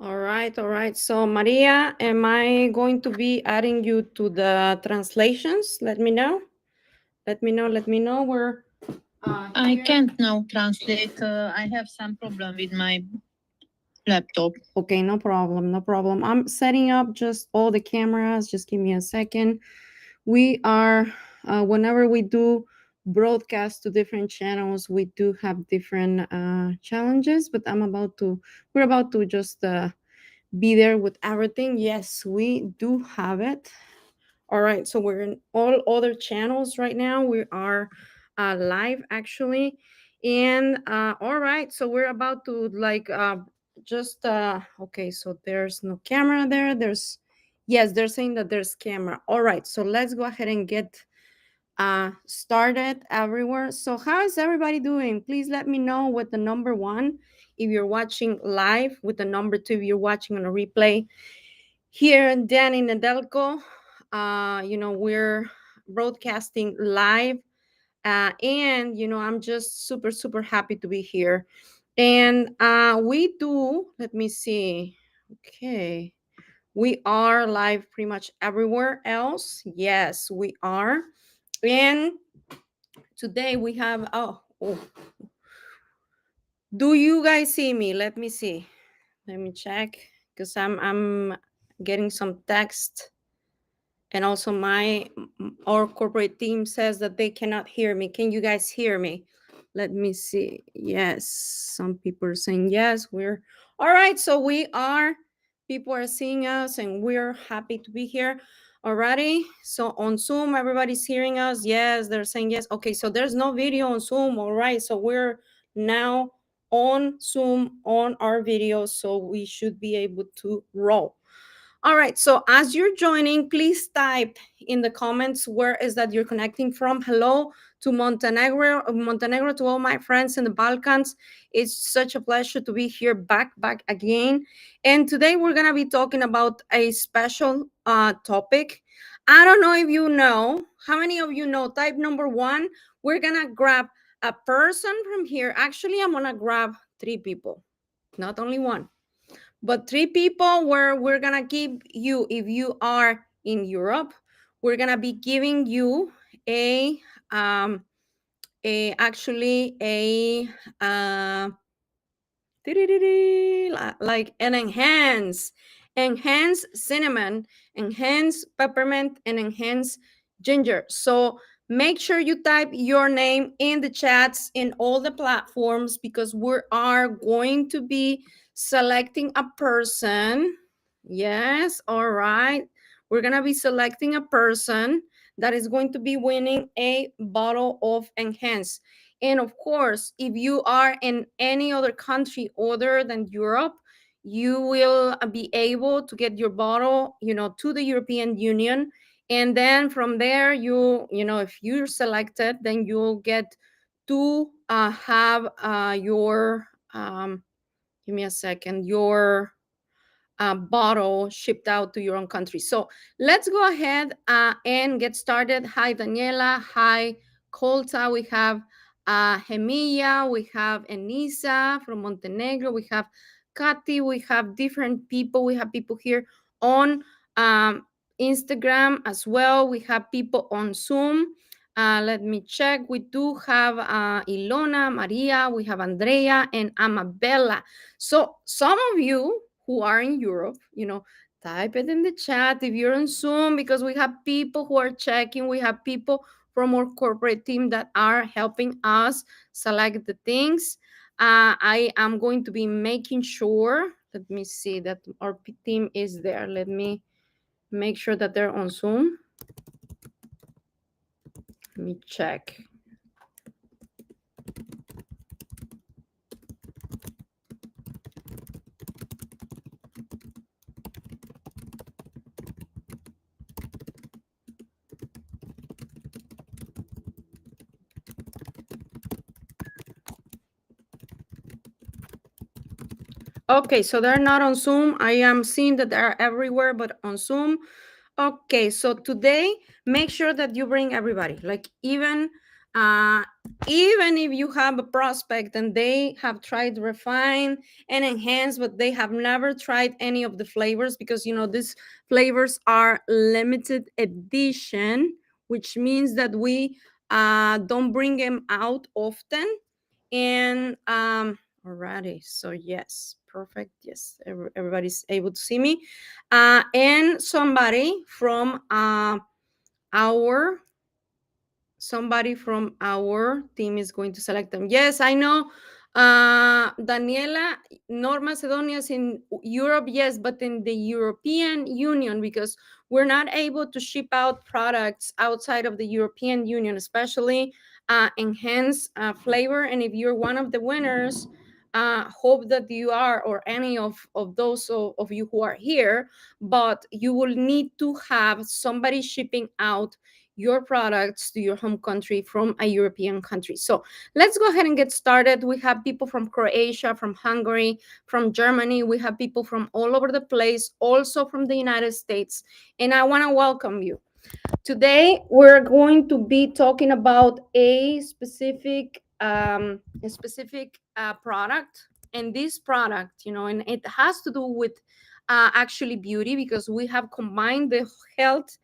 All right, all right. So, Maria, am I going to be adding you to the translations? Let me know. Let me know. Let me know where. I can't now translate. I have some problem with my laptop. Okay, no problem, no problem. I'm setting up just all the cameras. Just give me a second. We are, whenever we do broadcast to different channels, we do have different challenges, but we're about to just be there with everything. Yes, we do have it. All right, so we're in all other channels right now. We are live actually. And all right, so we're about to like just okay, so there's no camera there. Yes, they're saying that there's camera. All right, so let's go ahead and get started everywhere. So how is everybody doing? Please let me know with the number 1 if you're watching live, with the number 2 if you're watching on a replay. Here in Danny Nedelko, we're broadcasting live, and I'm just super super happy to be here. And we do, let me see, okay, we are live pretty much everywhere else. Yes, we are. And today we have, oh, do you guys see me? Let me see. Let me check, because I'm getting some text. And also our corporate team says that they cannot hear me. Can you guys hear me? Let me see. Yes, some people are saying yes. We're all right. So people are seeing us and we're happy to be here already. So on Zoom, everybody's hearing us. Yes, they're saying yes. Okay, so there's no video on Zoom. All right, so we're now on Zoom on our video, so we should be able to roll. All right, so as you're joining, please type in the comments where is that you're connecting from. Hello to Montenegro, to all my friends in the Balkans. It's such a pleasure to be here back again. And today we're gonna be talking about a special topic. I don't know if you know, how many of you know, type number 1, we're gonna grab a person from here. Actually, I'm gonna grab 3 people, not only 1. But 3 people where we're gonna give you, if you are in Europe, we're gonna be giving you a actually a like an enhanced cinnamon, enhanced peppermint, and enhanced ginger. So make sure you type your name in the chats in all the platforms, because we are going to be selecting a person. Yes, all right. We're going to be selecting a person that is going to be winning a bottle of enhanced. And of course, if you are in any other country other than Europe, you will be able to get your bottle, to the European Union. And then from there, if you're selected, then you'll get to have your, give me a second, your bottle shipped out to your own country. So let's go ahead and get started. Hi, Daniela. Hi, Colta. We have Gemilla. We have Enisa from Montenegro. We have Katy. We have different people. We have people here on Instagram as well. We have people on Zoom. Let me check. We do have Ilona, Maria. We have Andrea and Amabella. So some of you who are in Europe, type it in the chat if you're on Zoom, because we have people who are checking. We have people from our corporate team that are helping us select the things. I am going to be making sure, let me see that our team is there. Let me make sure that they're on Zoom. Let me check. Okay, so they're not on Zoom. I am seeing that they're everywhere, but on Zoom. Okay, so today, make sure that you bring everybody. Like even if you have a prospect and they have tried refine and enhance, but they have never tried any of the flavors, because these flavors are limited edition, which means that we don't bring them out often. And alrighty, so yes, perfect. Yes, everybody's able to see me. And somebody from our team is going to select them. Yes, I know. Daniela, North Macedonia is in Europe, yes, but in the European Union, because we're not able to ship out products outside of the European Union, especially enhanced flavor. And if you're one of the winners, hope that you are, or any of those of you who are here, but you will need to have somebody shipping out your products to your home country from a European country. So let's go ahead and get started. We have people from Croatia, from Hungary, from Germany. We have people from all over the place, also from the United States. And I want to welcome you. Today, we're going to be talking about a specific product, and this product, and it has to do with actually beauty, because we have combined the health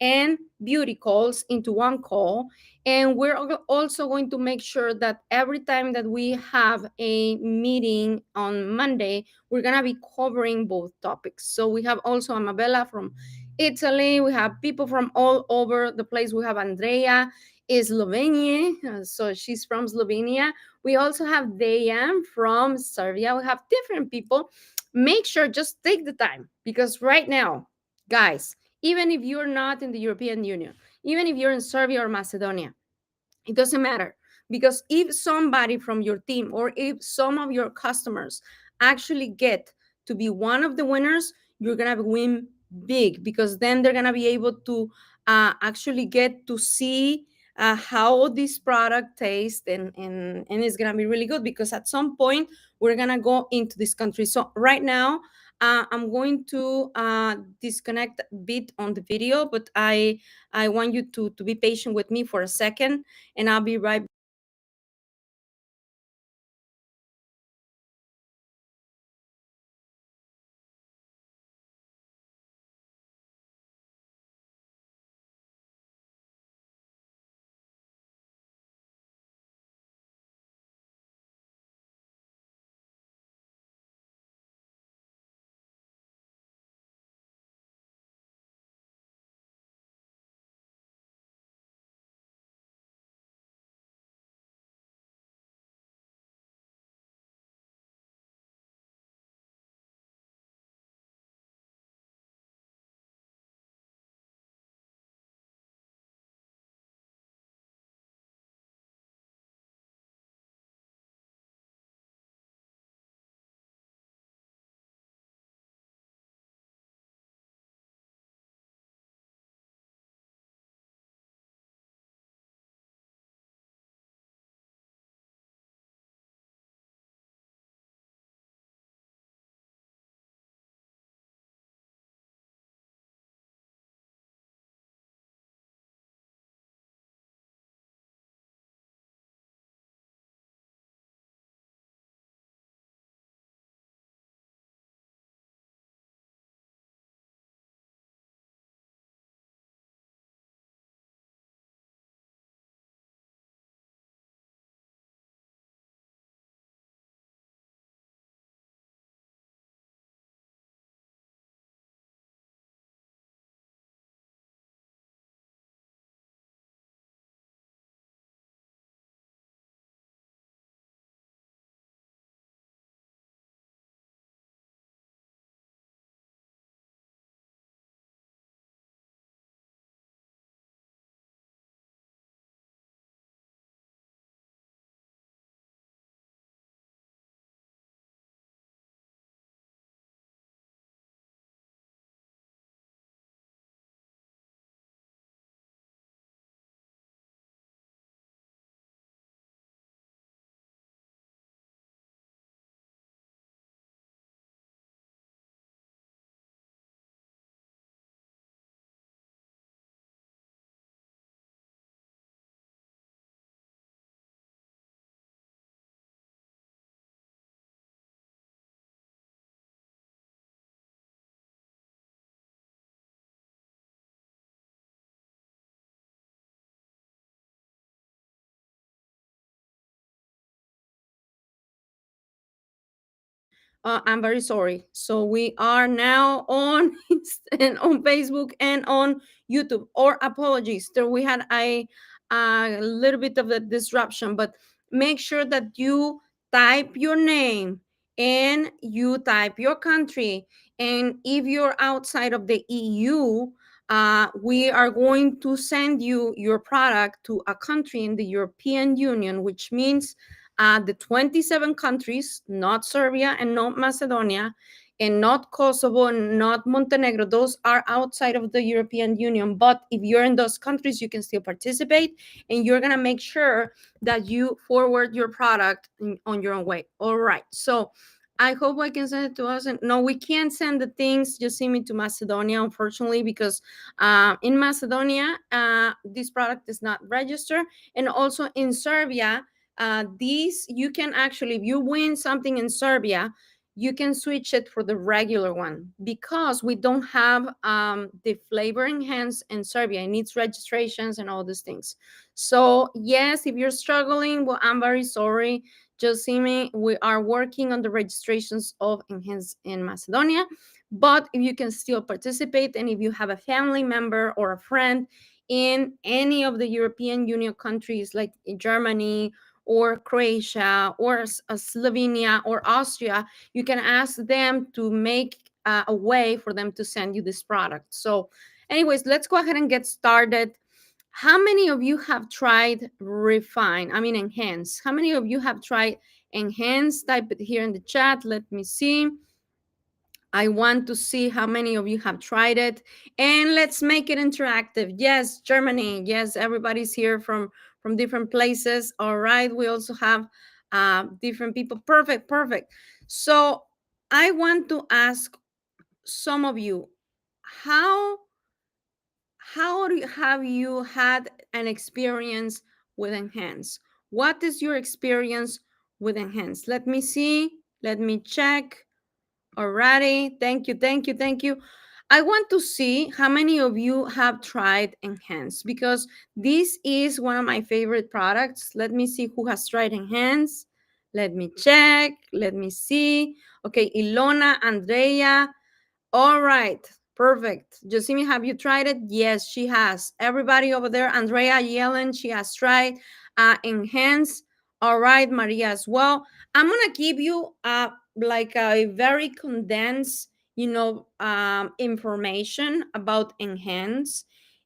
and beauty calls into one call. And we're also going to make sure that every time that we have a meeting on Monday, we're going to be covering both topics. So we have also Amabella from Italy. We have people from all over the place. We have Andrea is Slovenia, so she's from Slovenia. We also have Dejan from Serbia. We have different people. Make sure, just take the time, because right now, guys, even if you're not in the European Union, even if you're in Serbia or Macedonia, it doesn't matter, because if somebody from your team, or if some of your customers actually get to be one of the winners, you're gonna win big, because then they're gonna be able to actually get to see how this product tastes, and it's gonna be really good, because at some point we're gonna go into this country. So right now, I'm going to disconnect a bit on the video, but I want you to be patient with me for a second, and I'll be right. I'm very sorry. So we are now on and on Facebook and on YouTube. Or apologies, there we had a little bit of a disruption, but make sure that you type your name and you type your country. And if you're outside of the EU, we are going to send you your product to a country in the European Union, which means the 27 countries, not Serbia and not Macedonia, and not Kosovo and not Montenegro. Those are outside of the European Union. But if you're in those countries, you can still participate, and you're going to make sure that you forward your product on your own way. All right. So I hope I can send it to us. And no, we can't send the things, just send me to Macedonia, unfortunately, because in Macedonia, this product is not registered. And also in Serbia, these you can actually, if you win something in Serbia, you can switch it for the regular one because we don't have the flavor enhanced in Serbia. It needs registrations and all these things. So yes, if you're struggling, well, I'm very sorry. Just see me. We are working on the registrations of Enhance in Macedonia. But if you can still participate, and if you have a family member or a friend in any of the European Union countries like Germany or Croatia or Slovenia or Austria, you can ask them to make a way for them to send you this product. So anyways, let's go ahead and get started. How many of you have tried Refine? I mean, Enhance. How many of you have tried Enhance? Type it here in the chat. Let me see. I want to see how many of you have tried it. And let's make it interactive. Yes, Germany. Yes, everybody's here from different places. All right. We also have different people. Perfect, perfect. So I want to ask some of you, how have you had an experience with Enhance? What is your experience with Enhance? Let me see. Let me check. Alrighty. Thank you. Thank you. Thank you. I want to see how many of you have tried Enhance because this is one of my favorite products. Let me see who has tried Enhance. Let me check. Let me see. Okay, Ilona, Andrea. All right, perfect. Josimi, have you tried it? Yes, she has. Everybody over there, Andrea Yellen, she has tried. Enhance. All right, Maria as well. I'm gonna give you like a very condensed, information about Enhance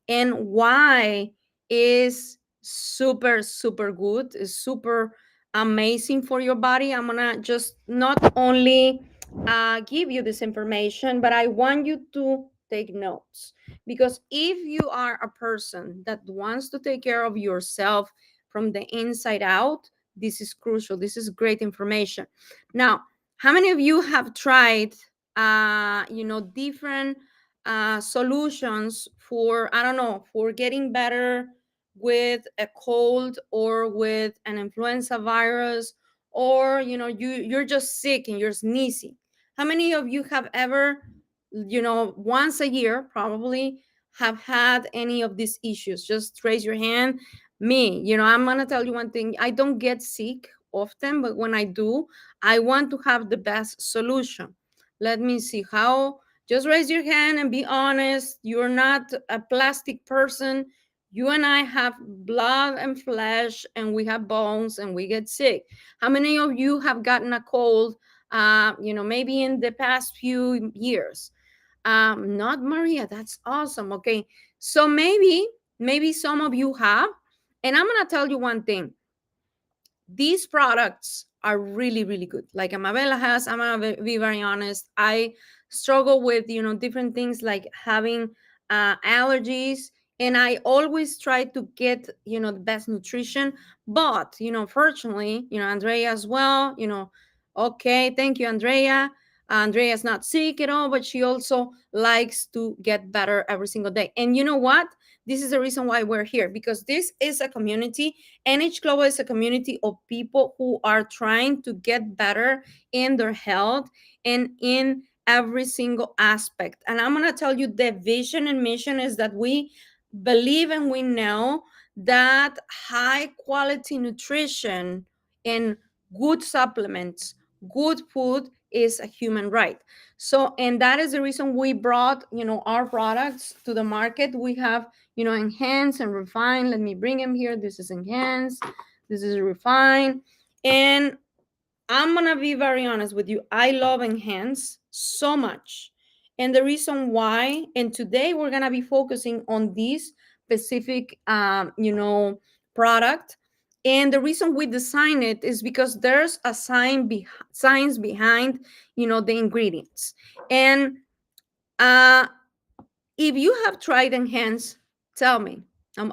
and why is super super good, is super amazing for your body. I'm gonna just not only give you this information, but I want you to take notes because if you are a person that wants to take care of yourself from the inside out, this is crucial. This is great information. Now, how many of you have tried, different solutions for, I don't know, for getting better with a cold or with an influenza virus, or you're just sick and you're sneezing? How many of you have ever, once a year probably, have had any of these issues? Just raise your hand. Me, I'm going to tell you one thing. I don't get sick often, but when I do, I want to have the best solution. Let me see how. Just raise your hand and be honest. You're not a plastic person. You and I have blood and flesh, and we have bones, and we get sick. How many of you have gotten a cold, maybe in the past few years? Not Maria. That's awesome. Okay. So maybe some of you have. And I'm going to tell you one thing. These products are really, really good. Like Amabella has, I'm going to be very honest. I struggle with, different things like having allergies. And I always try to get, the best nutrition. But, fortunately, Andrea as well, okay, thank you, Andrea. Andrea's not sick at all, but she also likes to get better every single day. And you know what? This is the reason why we're here, because this is a community. NH Global is a community of people who are trying to get better in their health and in every single aspect. And I'm going to tell you, the vision and mission is that we believe and we know that high quality nutrition and good supplements, good food is a human right. So, and that is the reason we brought, our products to the market. We have, Enhance and Refine. Let me bring them here. This is Enhance. This is Refine. And I'm gonna be very honest with you. I love Enhance so much. And the reason why, and today we're gonna be focusing on this specific product. And the reason we design it is because there's a science behind, the ingredients. And uh if you have tried Enhance, tell me.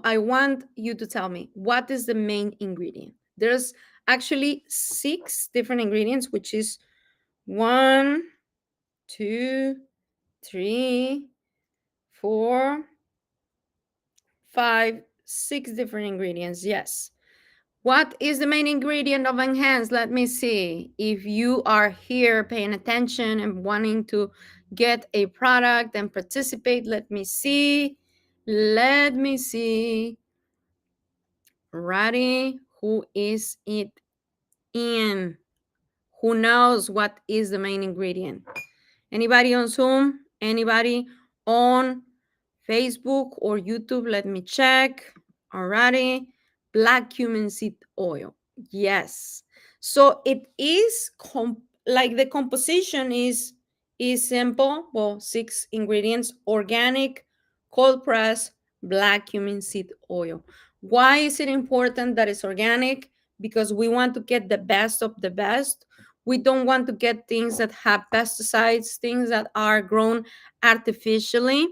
I want you to tell me what is the main ingredient. There's actually 6 different ingredients, which is 1, 2, 3, 4, 5, 6 different ingredients. Yes. What is the main ingredient of Enhance? Let me see. If you are here paying attention and wanting to get a product and participate, let me see. Let me see. Ready? Who is it in? Who knows what is the main ingredient? Anybody on Zoom? Anybody on Facebook or YouTube? Let me check. Alrighty. Black cumin seed oil. Yes. So it is like the composition is simple. Well, 6 ingredients: organic, cold press, black cumin seed oil. Why is it important that it's organic? Because we want to get the best of the best. We don't want to get things that have pesticides, things that are grown artificially.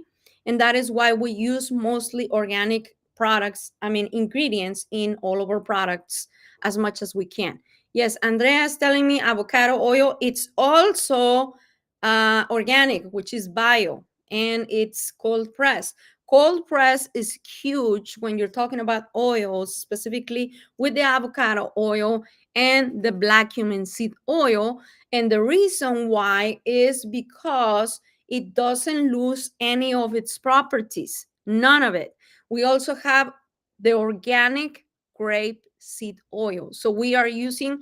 And that is why we use mostly organic products, ingredients in all of our products as much as we can. Yes, Andrea is telling me avocado oil. It's also organic, which is bio, and it's cold press. Cold press is huge when you're talking about oils, specifically with the avocado oil and the black cumin seed oil. And the reason why is because it doesn't lose any of its properties, none of it. We also have the organic grape seed oil. So we are using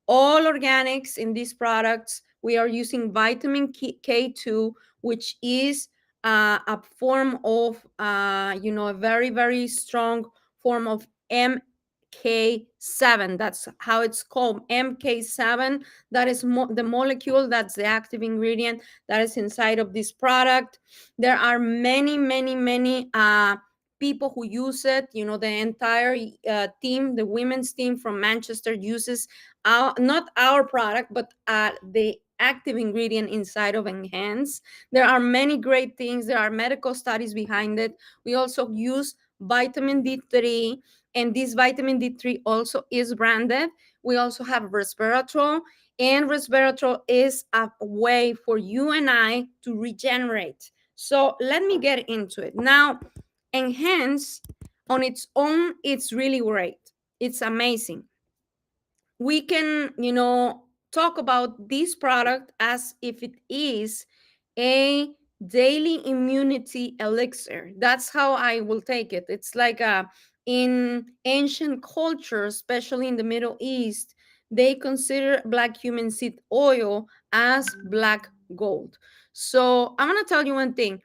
all organics in these products. We are using vitamin K2, which is a form of, a very, very strong form of MK7. That's how it's called, MK7. That is the molecule, that's the active ingredient that is inside of this product. There are many, many, many people who use it. The entire team, the women's team from Manchester uses not our product, but the active ingredient inside of Enhance. There are many great things. There are medical studies behind it. We also use vitamin D3, and this vitamin D3 also is branded. We also have resveratrol, and resveratrol is a way for you and I to regenerate. So let me get into it. Now, Enhance on its own, it's really great. It's amazing. We can, talk about this product as if it is a daily immunity elixir. That's how I will take it. It's like in ancient cultures, especially in the Middle East, they consider black cumin seed oil as black gold. So I'm going to tell you one thing.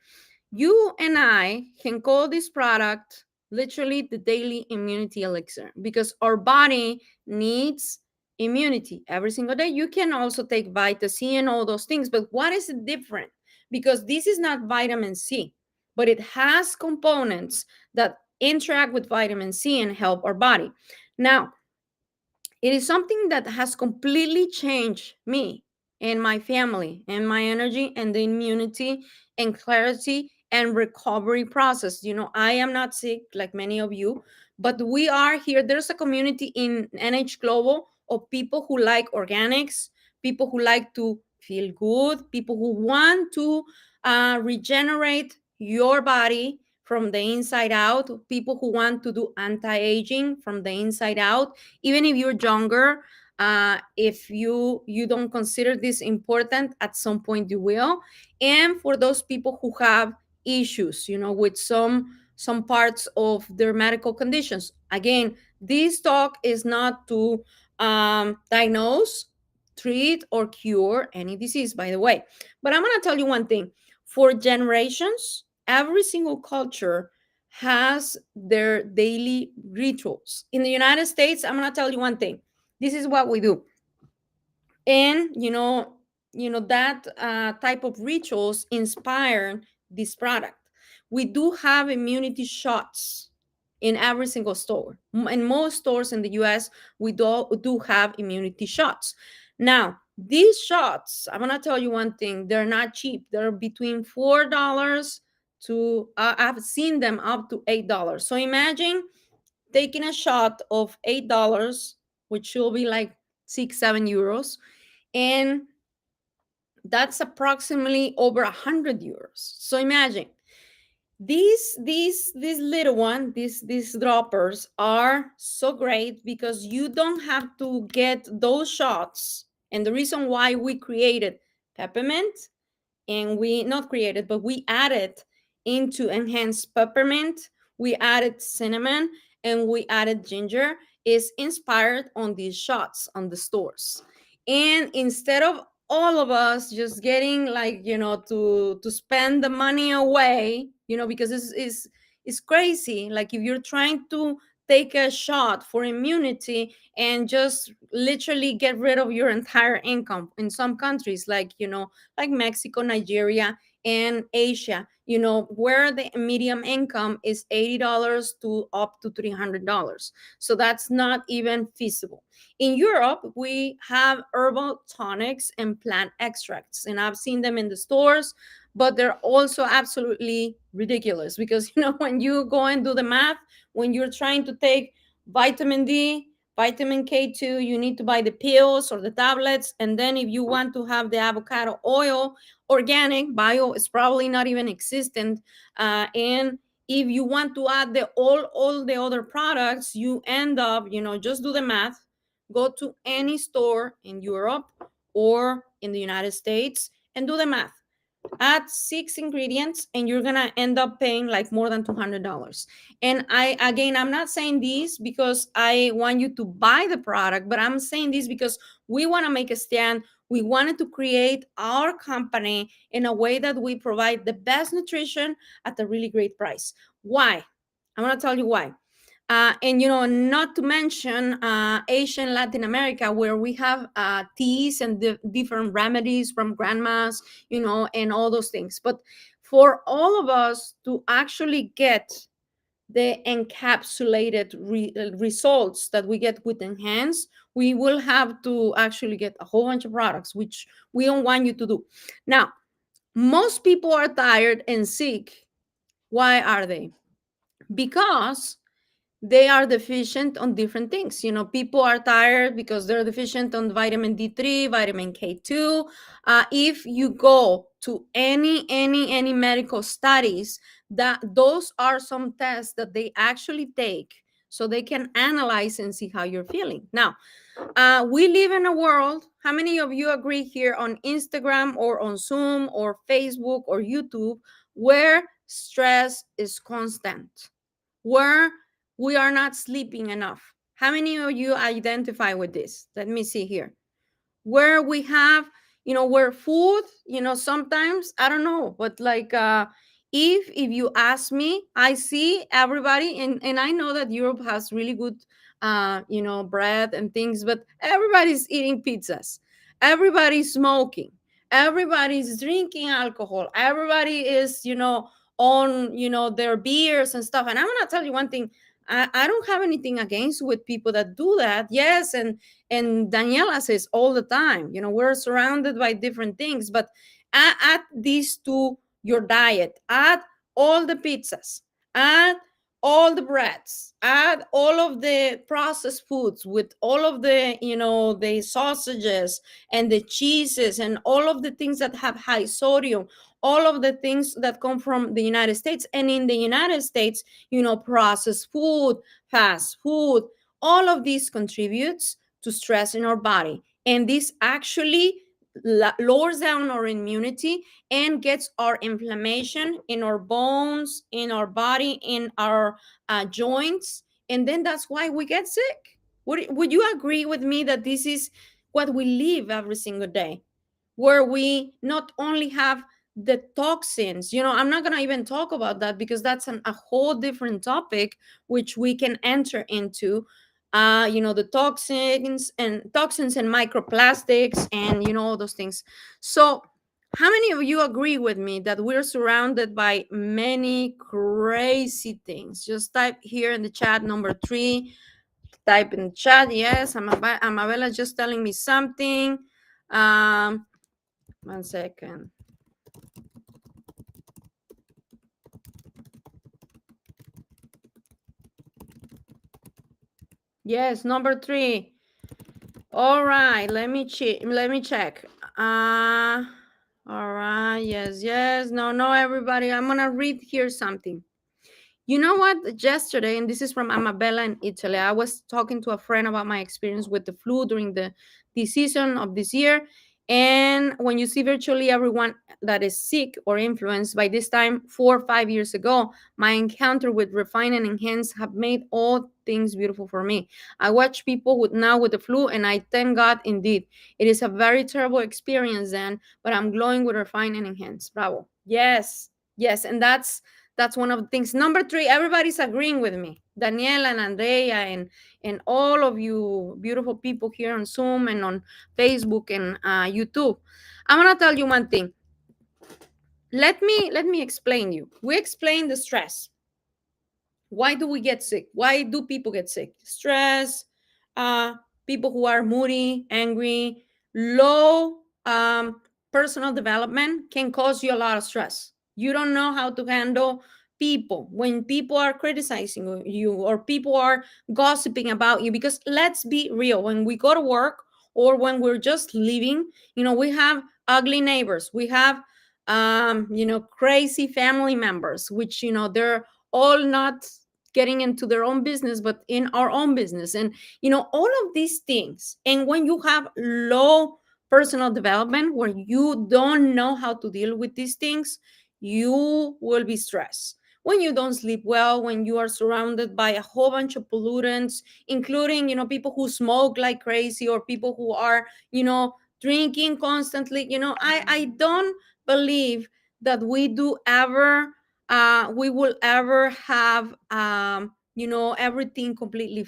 You and I can call this product literally the daily immunity elixir, because our body needs immunity every single day. You can also take vitamin C and all those things, but what is it different? Because this is not vitamin C, but it has components that interact with vitamin C and help our body. Now, it is something that has completely changed me and my family and my energy and the immunity and clarity and recovery process. I am not sick like many of you, but we are here. There's a community in NH Global of people who like organics, people who like to feel good, people who want to regenerate your body from the inside out, people who want to do anti-aging from the inside out. Even if you're younger, if you don't consider this important, at some point you will. And for those people who have issues, with some parts of their medical conditions. Again, this talk is not to diagnose, treat, or cure any disease, by the way. But I'm going to tell you one thing. For generations, every single culture has their daily rituals. In the United States, I'm going to tell you one thing. This is what we do. And that type of rituals inspire this product. We do have immunity shots in every single store. In most stores in the US, we do have immunity shots. Now, these shots, I'm gonna tell you one thing, they're not cheap. They're between $4 to I've seen them up to $8. So imagine taking a shot of $8, which will be like 6-7 euros, and that's approximately over 100 euros. So imagine these little one, these droppers are so great because you don't have to get those shots. And the reason why we created peppermint, and we not created, but we added into enhanced peppermint, we added cinnamon, and we added ginger, is inspired on these shots on the stores. And instead of all of us just getting like to spend the money away, because it's crazy, like if you're trying to take a shot for immunity and just literally get rid of your entire income in some countries, like Mexico, Nigeria, and Asia, where the medium income is $80 to up to $300. So that's not even feasible. In Europe, we have herbal tonics and plant extracts, and I've seen them in the stores, but they're also absolutely ridiculous because, when you go and do the math, when you're trying to take vitamin D, vitamin K2, you need to buy the pills or the tablets. And then if you want to have the avocado oil, organic, bio is probably not even existent. And if you want to add all the other products, you end up, just do the math, go to any store in Europe or in the United States and do the math. Add 6 ingredients and you're gonna end up paying like more than $200. And I'm not saying this because I want you to buy the product, but I'm saying this because we want to make a stand. We wanted to create our company in a way that we provide the best nutrition at a really great price. Why? I'm gonna tell you why. And not to mention Asian, Latin America, where we have teas and different remedies from grandmas, and all those things. But for all of us to actually get the encapsulated results that we get with Enhance, we will have to actually get a whole bunch of products, which we don't want you to do. Now, most people are tired and sick. Why are they? Because they are deficient on different things. People are tired because they're deficient on vitamin D3, vitamin K2. If you go to any medical studies, that those are some tests that they actually take so they can analyze and see how you're feeling. Now, we live in a world, how many of you agree here on Instagram or on Zoom or Facebook or YouTube, where stress is constant, where we are not sleeping enough? How many of you identify with this? Let me see here. Where we have, where food, sometimes, I don't know, but like if you ask me, I see everybody, and I know that Europe has really good bread and things, but everybody's eating pizzas, everybody's smoking, everybody's drinking alcohol, everybody is on their beers and stuff. And I'm gonna tell you one thing, I don't have anything against with people that do that. Yes, and Daniela says all the time, we're surrounded by different things, but add this to your diet. Add all the pizzas, add all the breads, add all of the processed foods with all of the the sausages and the cheeses and all of the things that have high sodium, all of the things that come from the United States. And in the United States, processed food, fast food, all of these contributes to stress in our body. And this actually lowers down our immunity and gets our inflammation in our bones, in our body, in our joints. And then that's why we get sick. Would you agree with me that this is what we live every single day? Where we not only have the toxins, I'm not going to even talk about that because that's a whole different topic, which we can enter into. the toxins and microplastics and all those things. So how many of you agree with me that we're surrounded by many crazy things? Just type here in the chat number 3. Type in the chat. Yes, Amabella just telling me something. 1 second. Yes, number 3. All right, let me check. All right, yes. No, everybody. I'm gonna read here something. You know what? Yesterday, and this is from Amabella in Italy, I was talking to a friend about my experience with the flu during the season of this year. And when you see virtually everyone that is sick or influenced, by this time, 4 or 5 years ago, my encounter with Refine and Enhance have made all things beautiful for me. I watch people now with the flu, and I thank God indeed. It is a very terrible experience then, but I'm glowing with Refine and Enhance. Bravo. Yes. And that's one of the things. Number 3, everybody's agreeing with me. Daniela and Andrea and all of you beautiful people here on Zoom and on Facebook and YouTube. I'm gonna tell you one thing. Let me explain you. We explain the stress. Why do we get sick? Why do people get sick? Stress, people who are moody, angry, low personal development can cause you a lot of stress. You don't know how to handle people when people are criticizing you or people are gossiping about you. Because let's be real, when we go to work or when we're just living, we have ugly neighbors. We have crazy family members, which they're all not getting into their own business but in our own business, and all of these things. And when you have low personal development where you don't know how to deal with these things, you will be stressed. When you don't sleep well, when you are surrounded by a whole bunch of pollutants, including people who smoke like crazy or people who are drinking constantly. I don't believe that we will ever have everything completely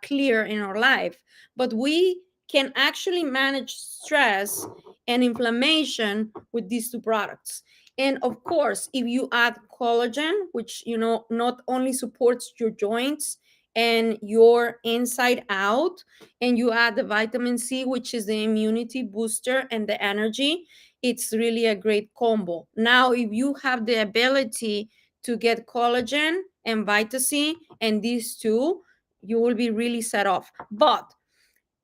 clear in our life, but we can actually manage stress and inflammation with these two products. And of course, if you add collagen, which not only supports your joints and your inside out, and you add the vitamin C, which is the immunity booster and the energy, it's really a great combo. Now, if you have the ability to get collagen and vitamin C and these two, you will be really set off. But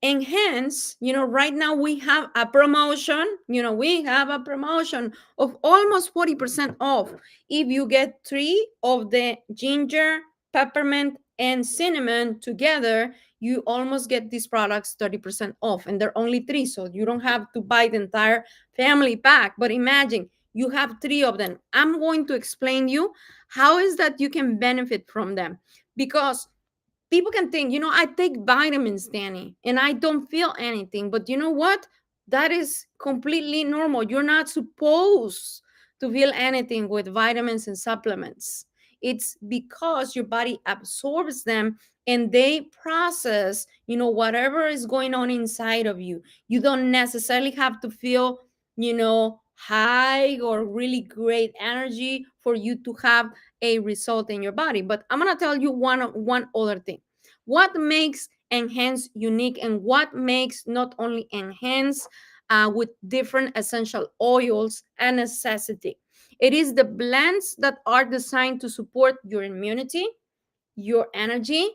Enhance, right now we have a promotion. We have a promotion of almost 40% off. If you get 3 of the ginger, peppermint, and cinnamon together, you almost get these products 30% off. And they're only 3, so you don't have to buy the entire family pack. But imagine you have 3 of them. I'm going to explain you how is that you can benefit from them. Because people can think, I take vitamins, Danny, and I don't feel anything. But you know what? That is completely normal. You're not supposed to feel anything with vitamins and supplements. It's because your body absorbs them and they process, whatever is going on inside of you. You don't necessarily have to feel, high or really great energy for you to have a result in your body. But I'm going to tell you one other thing. What makes Enhance unique and what makes not only Enhance with different essential oils a necessity? It is the blends that are designed to support your immunity, your energy,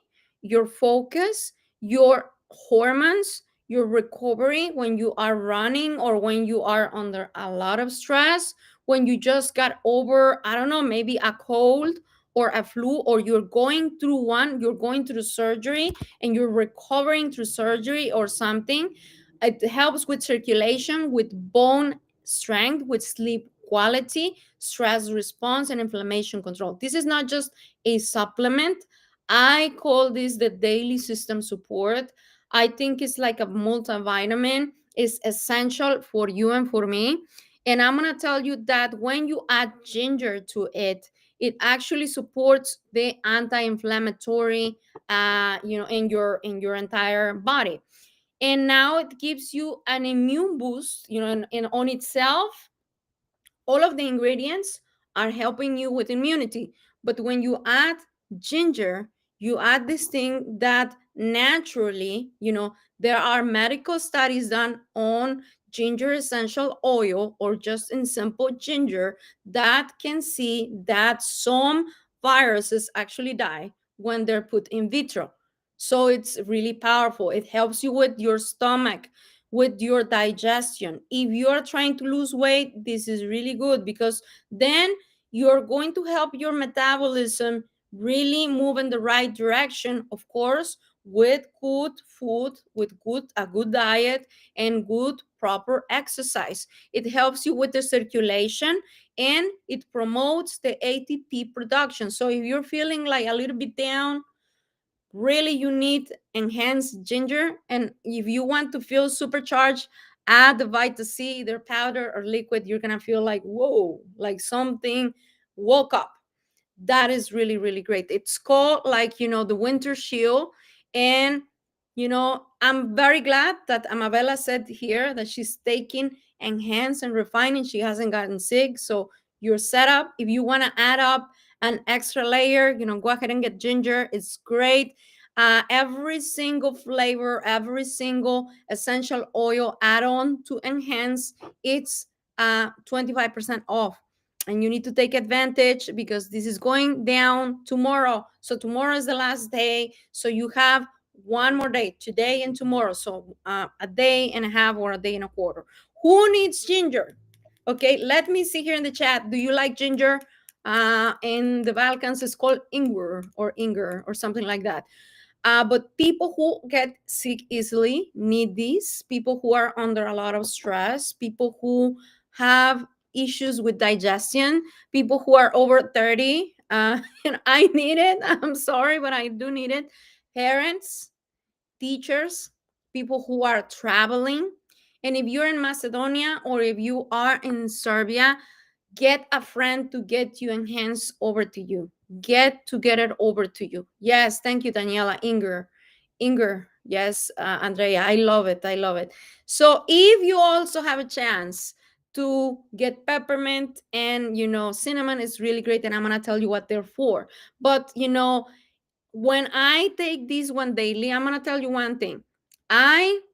your focus, your hormones, your recovery when you are running or when you are under a lot of stress, when you just got over, I don't know, maybe a cold or a flu, or you're going through surgery and you're recovering through surgery or something. It helps with circulation, with bone strength, with sleep quality, stress response, and inflammation control. This is not just a supplement. I call this the daily system support. I think it's like a multivitamin. It's essential for you and for me. And I'm going to tell you that when you add ginger to it, It actually supports the anti-inflammatory, in your entire body. And now it gives you an immune boost, and on itself, all of the ingredients are helping you with immunity. But when you add ginger, you add this thing that naturally, there are medical studies done on ginger essential oil, or just in simple ginger, that can see that some viruses actually die when they're put in vitro. So it's really powerful. It helps you with your stomach, with your digestion. If you're trying to lose weight, this is really good, because then you're going to help your metabolism really move in the right direction, of course, with good food, with a good diet, and good proper exercise. It helps you with the circulation, and it promotes the ATP production. So if you're feeling like a little bit down, really you need enhanced ginger. And if you want to feel supercharged, add the vita C, either powder or liquid. You're gonna feel like, whoa, like something woke up. That is really, really great. It's called, like, the Winter Shield. And I'm very glad that Amabella said here that she's taking enhance and refine, and she hasn't gotten sick. So you're set up. If you want to add up an extra layer, go ahead and get ginger. It's great. Every single flavor, every single essential oil add-on to enhance, it's 25% off. And you need to take advantage, because this is going down tomorrow. So tomorrow is the last day. So you have one more day, today and tomorrow. So a day and a half, or a day and a quarter. Who needs ginger? Okay, let me see here in the chat. Do you like ginger? In the Balkans, it's called inger or something like that. But people who get sick easily need these. People who are under a lot of stress, people who have issues with digestion, people who are over 30. And I need it. I'm sorry, but I do need it. Parents, teachers, people who are traveling. And if you're in Macedonia, or if you are in Serbia, get a friend to get you enhanced over to you. Get it over to you. Yes, thank you, Daniela. Inger. Yes, Andrea. I love it. I love it. So if you also have a chance to get peppermint and cinnamon, is really great, and I'm gonna tell you what they're for. But when I take this one daily, I'm gonna tell you one thing.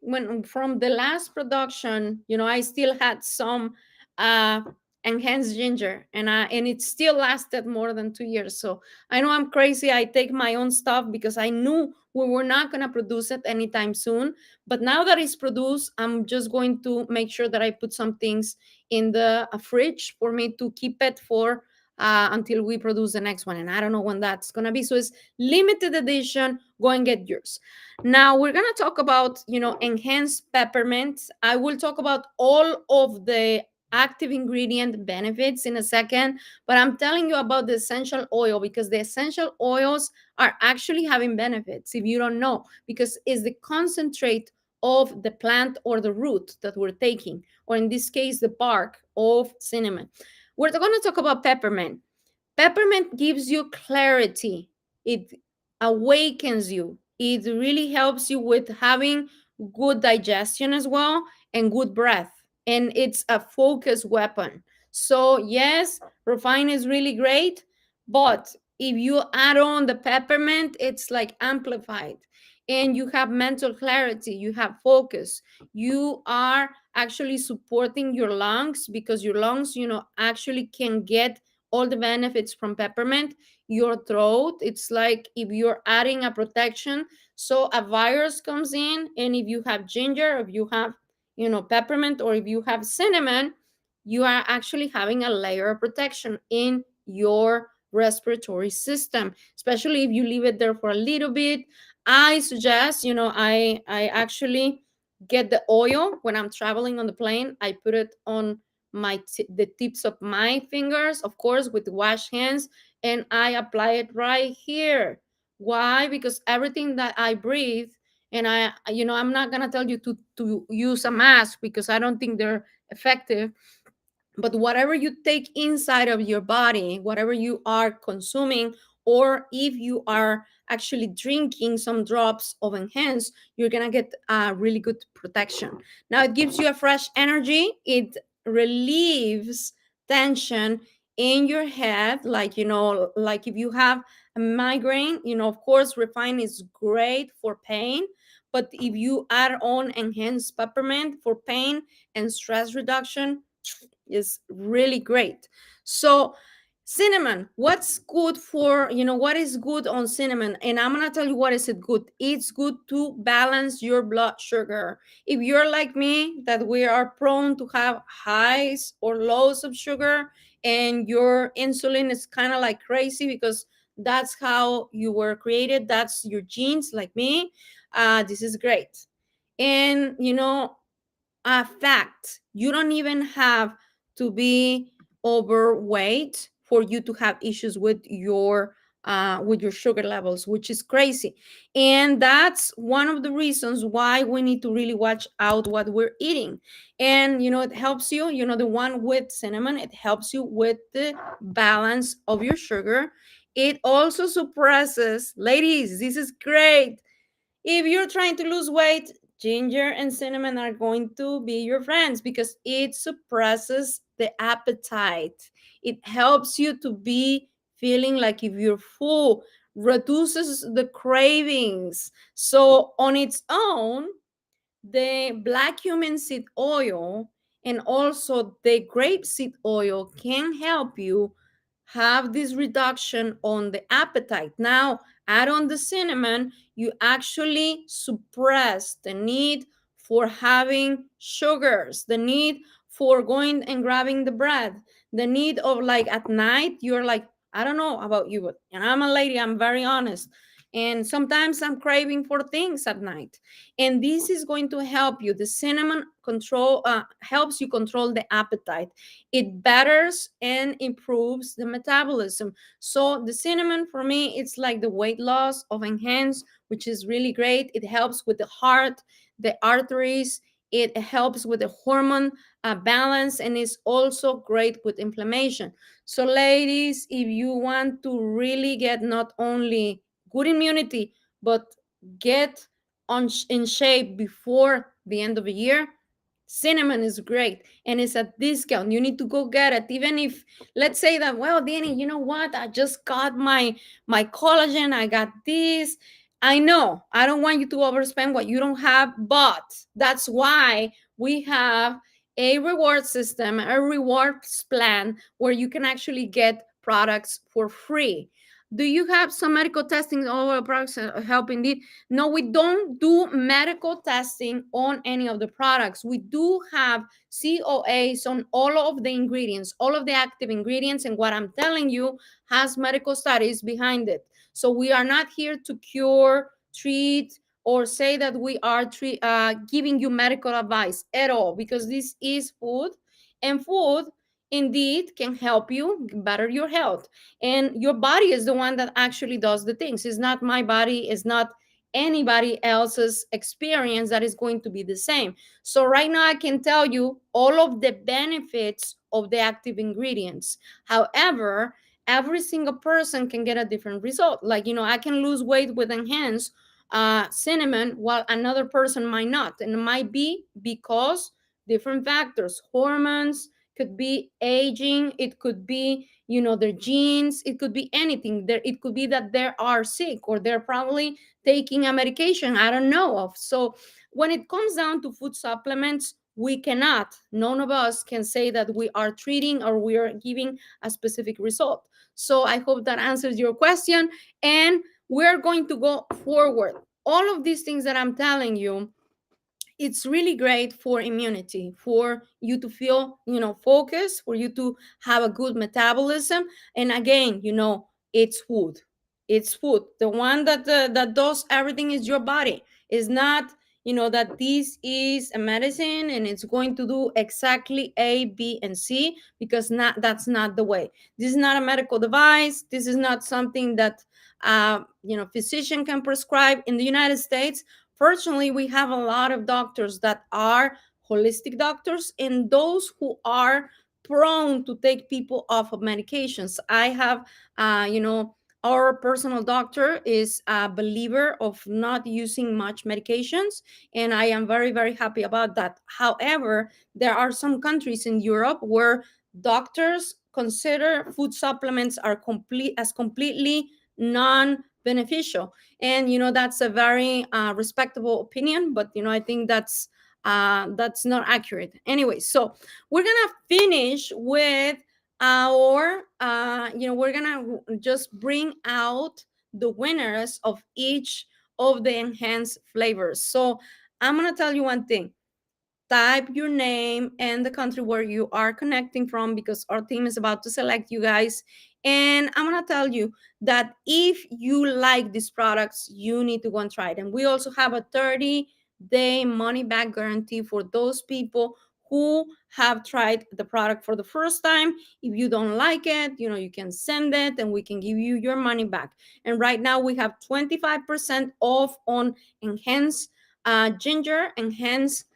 When from the last production, I still had some uh enhanced ginger, and it still lasted more than 2 years. So I know I'm crazy. I take my own stuff because I knew we were not gonna produce it anytime soon. But now that it's produced, I'm just going to make sure that I put some things in the fridge for me to keep it for until we produce the next one. And I don't know when that's gonna be. So it's limited edition. Go and get yours. Now we're gonna talk about enhanced peppermint. I will talk about all of the active ingredient benefits in a second, but I'm telling you about the essential oil, because the essential oils are actually having benefits, if you don't know, because it's the concentrate of the plant or the root that we're taking, or in this case the bark of cinnamon. We're going to talk about peppermint. Peppermint gives you clarity. It awakens you. It really helps you with having good digestion as well, and good breath. And it's a focus weapon. So yes, refine is really great, but if you add on the peppermint, it's like amplified, and you have mental clarity, you have focus, you are actually supporting your lungs, because your lungs actually can get all the benefits from peppermint. Your throat, it's like if you're adding a protection, so a virus comes in, and if you have ginger, if you have peppermint, or if you have cinnamon, you are actually having a layer of protection in your respiratory system, especially if you leave it there for a little bit. I suggest, I actually get the oil when I'm traveling on the plane. I put it on the tips of my fingers, of course, with washed hands, and I apply it right here. Why? Because everything that I breathe, and I'm not gonna tell you to use a mask, because I don't think they're effective. But whatever you take inside of your body, whatever you are consuming, or if you are actually drinking some drops of Enhance, you're gonna get a really good protection. Now it gives you a fresh energy. It relieves tension in your head, like, like if you have a migraine, of course Refine is great for pain, but if you add on Enhanced Peppermint for pain and stress reduction, is really great. So cinnamon, what's good for, what is good on cinnamon? And I'm gonna tell you what is it good. It's good to balance your blood sugar. If you're like me, that we are prone to have highs or lows of sugar, and your insulin is kind of like crazy because that's how you were created, that's your genes, like me, this is great. And a fact, you don't even have to be overweight for you to have issues with your sugar levels, which is crazy. And that's one of the reasons why we need to really watch out what we're eating. And it helps you, the one with cinnamon, it helps you with the balance of your sugar. It also suppresses, ladies, this is great, if you're trying to lose weight, ginger and cinnamon are going to be your friends because it suppresses the appetite. It helps you to be feeling like if you're full, reduces the cravings. So, on its own, the black cumin seed oil and also the grape seed oil can help you have this reduction on the appetite. Now, add on the cinnamon, you actually suppress the need for having sugars, the need for going and grabbing the bread, the need of, like, at night, you're like, I don't know about you, but and I'm a lady, I'm very honest. And sometimes I'm craving for things at night. And this is going to help you. The cinnamon helps you control the appetite. It betters and improves the metabolism. So the cinnamon for me, it's like the weight loss of Enhance, which is really great. It helps with the heart, the arteries. It helps with the hormone balance, and is also great with inflammation. So ladies, if you want to really get not only good immunity, but get in shape before the end of the year, cinnamon is great, and it's a discount. You need to go get it. Even if, let's say that, well, Danny, you know what, I just got my collagen, I got this. I know I don't want you to overspend what you don't have, but that's why we have a reward system, a rewards plan, where you can actually get products for free. Do you have some medical testing? All our products help indeed. No, we don't do medical testing on any of the products. We do have COAs on all of the ingredients, all of the active ingredients, and what I'm telling you has medical studies behind it. So we are not here to cure, treat, or say that we are giving you medical advice at all, because this is food, and food indeed can help you better your health. And your body is the one that actually does the things. It's not my body, it's not anybody else's experience that is going to be the same. So right now I can tell you all of the benefits of the active ingredients. However, every single person can get a different result. Like, I can lose weight with Enhance cinnamon, while another person might not. And it might be because different factors, hormones, could be aging, it could be, their genes, it could be anything. It could be that they are sick, or they're probably taking a medication I don't know of. So when it comes down to food supplements, we cannot, none of us can say that we are treating or we are giving a specific result. So I hope that answers your question, and we're going to go forward. All of these things that I'm telling you, it's really great for immunity, for you to feel, focused, for you to have a good metabolism. And again, it's food. It's food. The one that does everything is your body. It's not, that this is a medicine and it's going to do exactly A, B, and C, because that's not the way. This is not a medical device. This is not something that physician can prescribe. In the United States, fortunately, we have a lot of doctors that are holistic doctors, and those who are prone to take people off of medications. I have, our personal doctor is a believer of not using much medications, and I am very, very happy about that. However, there are some countries in Europe where doctors consider food supplements are completely non-beneficial, and that's a very respectable opinion, but I think that's not accurate. Anyway, so we're gonna finish with our we're gonna just bring out the winners of each of the enhanced flavors. So I'm gonna tell you one thing: type your name and the country where you are connecting from, because our team is about to select you guys. And I'm gonna tell you that if you like these products, you need to go and try them. We also have a 30-day money back guarantee for those people who have tried the product for the first time. If you don't like it, you can send it and we can give you your money back. And right now we have 25% off on enhanced ginger, enhance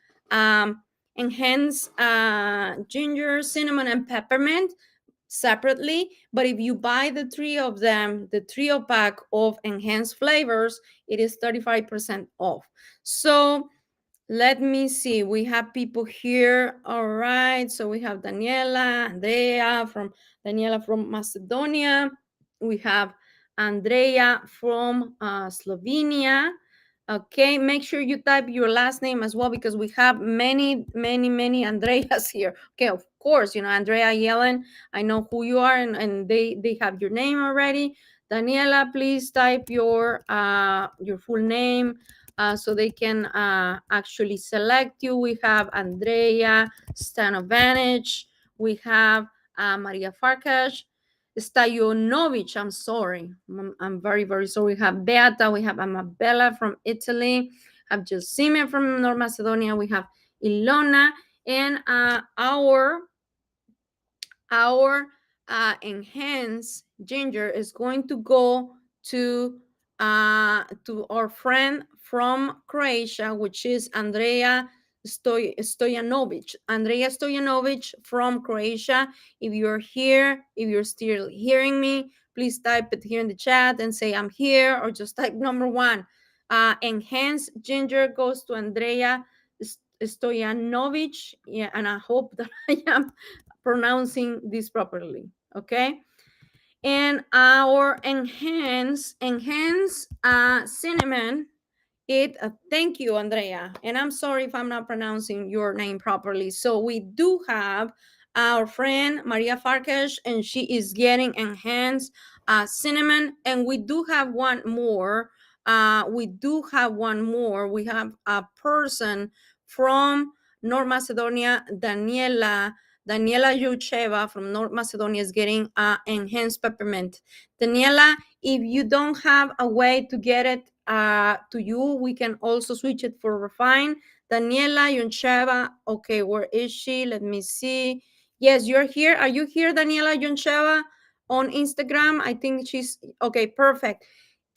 ginger, cinnamon, and peppermint separately. But if you buy the three of them, the trio pack of enhanced flavors, it is 35% off. So let me see. We have people here. All right. So we have Daniela from Macedonia. We have Andrea from Slovenia. Okay, make sure you type your last name as well, because we have many Andreas here. Okay, of course, Andrea Yellen, I know who you are, and they have your name already. Daniela, please type your full name so they can actually select you. We have Andrea Stanovanich. We have Maria Farkas. Stajanovic, I'm sorry. I'm very, very sorry. We have Beata, we have Amabella from Italy, have Josime from North Macedonia, we have Ilona, and our enhanced ginger is going to go to our friend from Croatia, which is Andrea Stojanovic. Andrea Stojanovic from Croatia. If you're here, if you're still hearing me, please type it here in the chat and say I'm here, or just type number 1. Enhanced ginger goes to Andrea Stojanovic. Yeah, and I hope that I am pronouncing this properly. Okay. And our enhance cinnamon, thank you, Andrea, and I'm sorry if I'm not pronouncing your name properly. So we do have our friend Maria Farkas, and she is getting enhanced cinnamon. And we do have one more. We have a person from North Macedonia, Daniela Yucheva from North Macedonia, is getting enhanced peppermint. Daniela, if you don't have a way to get it to you, we can also switch it for refine. Daniela Yuncheva, okay, where is she? Let me see. Yes, you're here. Are you here, Daniela Yuncheva, on Instagram? I think she's okay. Perfect.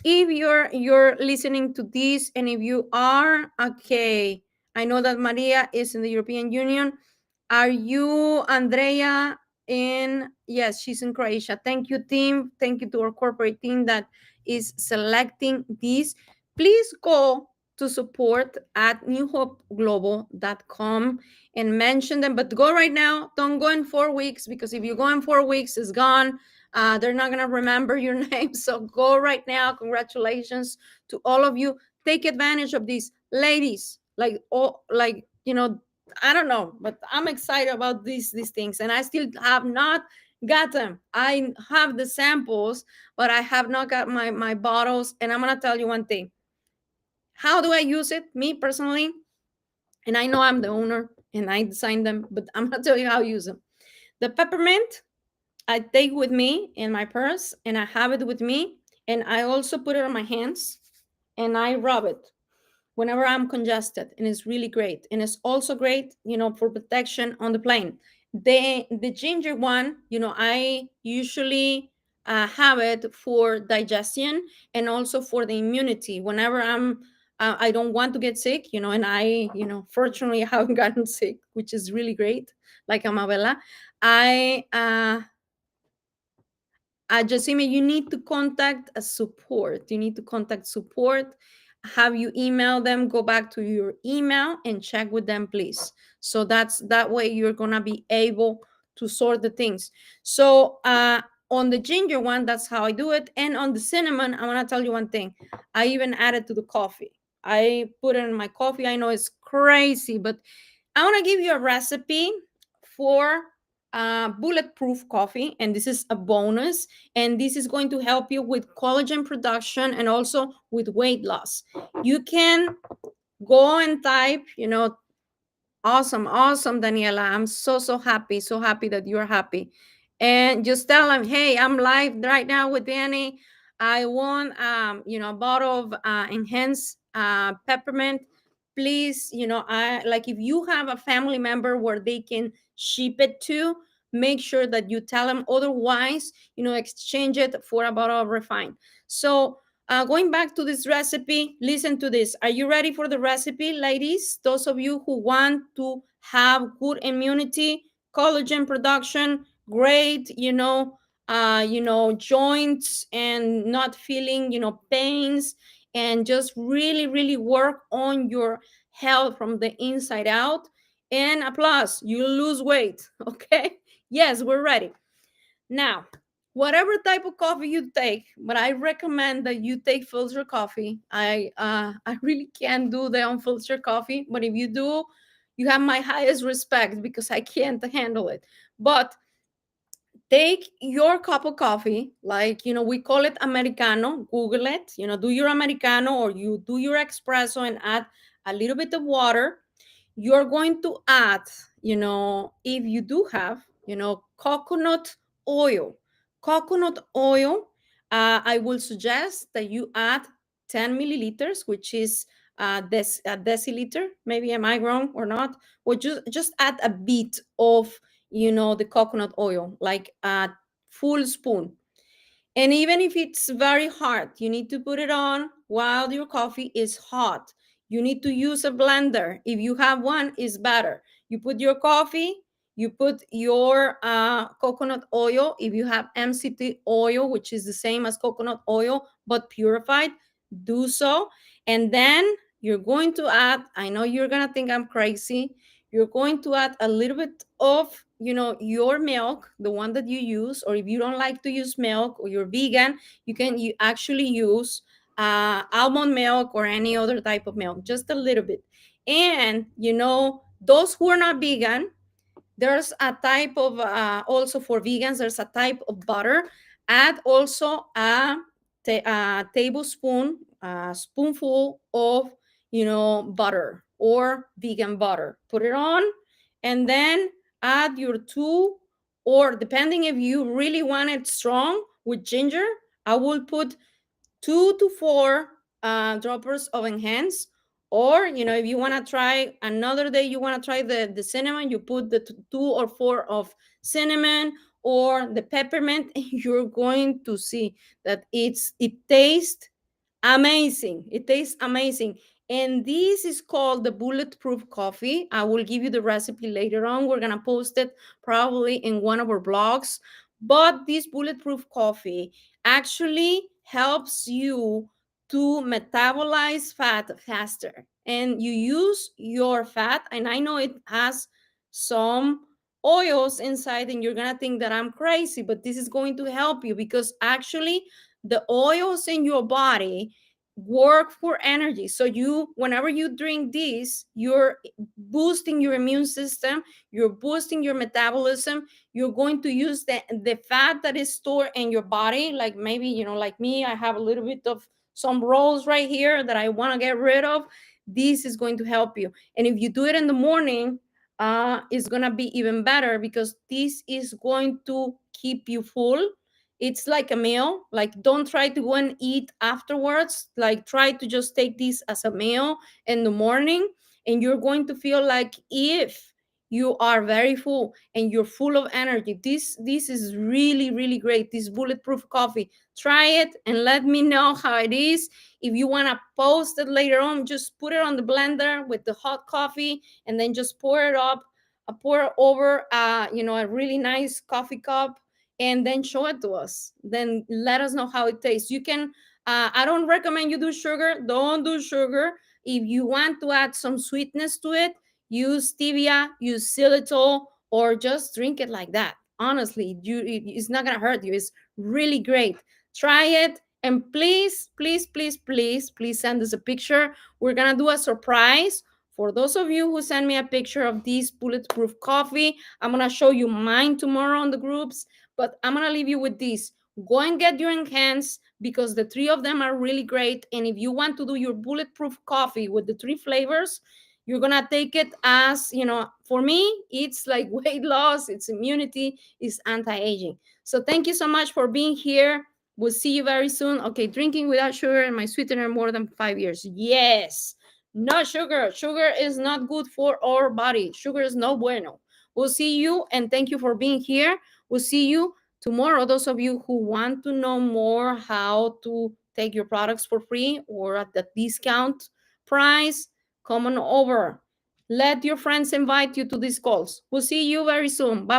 If you're listening to this, and if you are, okay, I know that Maria is in the European Union. Are you Andrea yes, she's in Croatia. Thank you, team. Thank you to our corporate team that is selecting these. Please go to support at newhopeglobal.com and mention them, but go right now. Don't go in 4 weeks, because if you go in 4 weeks, it's gone. They're not going to remember your name. So go right now. Congratulations to all of you. Take advantage of these ladies. I don't know, but I'm excited about these things, and I still have not got them. I have the samples, but I have not got my bottles. And I'm gonna tell you one thing. How do I use it? Me personally, and I know I'm the owner and I designed them, but I'm gonna tell you how I use them. The peppermint, I take with me in my purse, and I have it with me, and I also put it on my hands, and I rub it whenever I'm congested, and it's really great. And it's also great, for protection on the plane. The ginger one, I usually have it for digestion and also for the immunity. Whenever I don't want to get sick, and I, fortunately I haven't gotten sick, which is really great, like Amabella. Josima, you need to contact a support. You need to contact support. Have you email them? Go back to your email and check with them, please. So that way you're gonna be able to sort the things. So on the ginger one, that's how I do it. And on the cinnamon, I want to tell you one thing. I even added to the coffee. I put it in my coffee. I know it's crazy, but I want to give you a recipe for bulletproof coffee, and this is a bonus, and this is going to help you with collagen production and also with weight loss. You can go and type, awesome, awesome, Daniela. I'm so happy, so happy that you're happy. And just tell them, hey, I'm live right now with Danny. I want, a bottle of enhanced peppermint. Please, I like if you have a family member where they can ship it to, make sure that you tell them. Otherwise, exchange it for a bottle of refined. So going back to this recipe, listen to this. Are you ready for the recipe, ladies? Those of you who want to have good immunity, collagen production, great, joints and not feeling, pains, and just really, really work on your health from the inside out. And a plus, you lose weight. Okay. Yes, we're ready. Now, whatever type of coffee you take, but I recommend that you take filter coffee. I really can't do the unfiltered coffee, but if you do, you have my highest respect because I can't handle it. But take your cup of coffee, like we call it Americano. Google it. Do your Americano or you do your espresso and add a little bit of water. You're going to add, if you do have, coconut oil. Coconut oil, I will suggest that you add 10 milliliters, which is a deciliter. Maybe am I wrong or not? Or just add a bit of, the coconut oil, like a full spoon. And even if it's very hard, you need to put it on while your coffee is hot. You need to use a blender. If you have one, it's better. You put your coffee, you put your coconut oil. If you have MCT oil, which is the same as coconut oil but purified, do so. And then you're going to add, I know you're going to think I'm crazy, you're going to add a little bit of your milk, the one that you use. Or if you don't like to use milk or you're vegan, you actually use almond milk or any other type of milk, just a little bit. And those who are not vegan, there's a type of also for vegans, there's a type of butter. Add also a tablespoon, a spoonful of butter or vegan butter. Put it on, and then add your two, or depending if you really want it strong with ginger, I will put 2 to 4 droppers of enhance. Or if you want to try another day, you want to try the cinnamon, you put the 2 or 4 of cinnamon or the peppermint, and you're going to see that it tastes amazing. It tastes amazing. And this is called the bulletproof coffee. I will give you the recipe later on. We're going to post it probably in one of our blogs. But this bulletproof coffee actually helps you to metabolize fat faster. And you use your fat, and I know it has some oils inside, and you're going to think that I'm crazy, but this is going to help you because actually the oils in your body work for energy. So whenever you drink this, you're boosting your immune system, you're boosting your metabolism. You're going to use the fat that is stored in your body. Like maybe, like me, I have a little bit of some rolls right here that I want to get rid of. This is going to help you. And if you do it in the morning, it's going to be even better because this is going to keep you full. It's like a meal. Like, don't try to go and eat afterwards. Like, try to just take this as a meal in the morning, and you're going to feel like if you are very full and you're full of energy. This is really, really great. This bulletproof coffee. Try it and let me know how it is. If you want to post it later on, just put it on the blender with the hot coffee and then just pour it up pour over, a really nice coffee cup, and then show it to us. Then let us know how it tastes. You can. I don't recommend you do sugar. Don't do sugar. If you want to add some sweetness to it, use stevia, use xylitol, or just drink it like that. Honestly, it's not gonna hurt you. It's really great. Try it, and please, please, please, please, please send us a picture. We're gonna do a surprise for those of you who send me a picture of this bulletproof coffee. I'm gonna show you mine tomorrow on the groups, but I'm gonna leave you with this. Go and get your Enhance, because the three of them are really great. And if you want to do your bulletproof coffee with the three flavors, you're gonna take it as, for me, it's like weight loss, it's immunity, it's anti-aging. So thank you so much for being here. We'll see you very soon. Okay, drinking without sugar and my sweetener more than 5 years. Yes. No sugar. Sugar is not good for our body. Sugar is no bueno. We'll see you, and thank you for being here. We'll see you tomorrow. Those of you who want to know more how to take your products for free or at the discount price, come on over. Let your friends invite you to these calls. We'll see you very soon. Bye.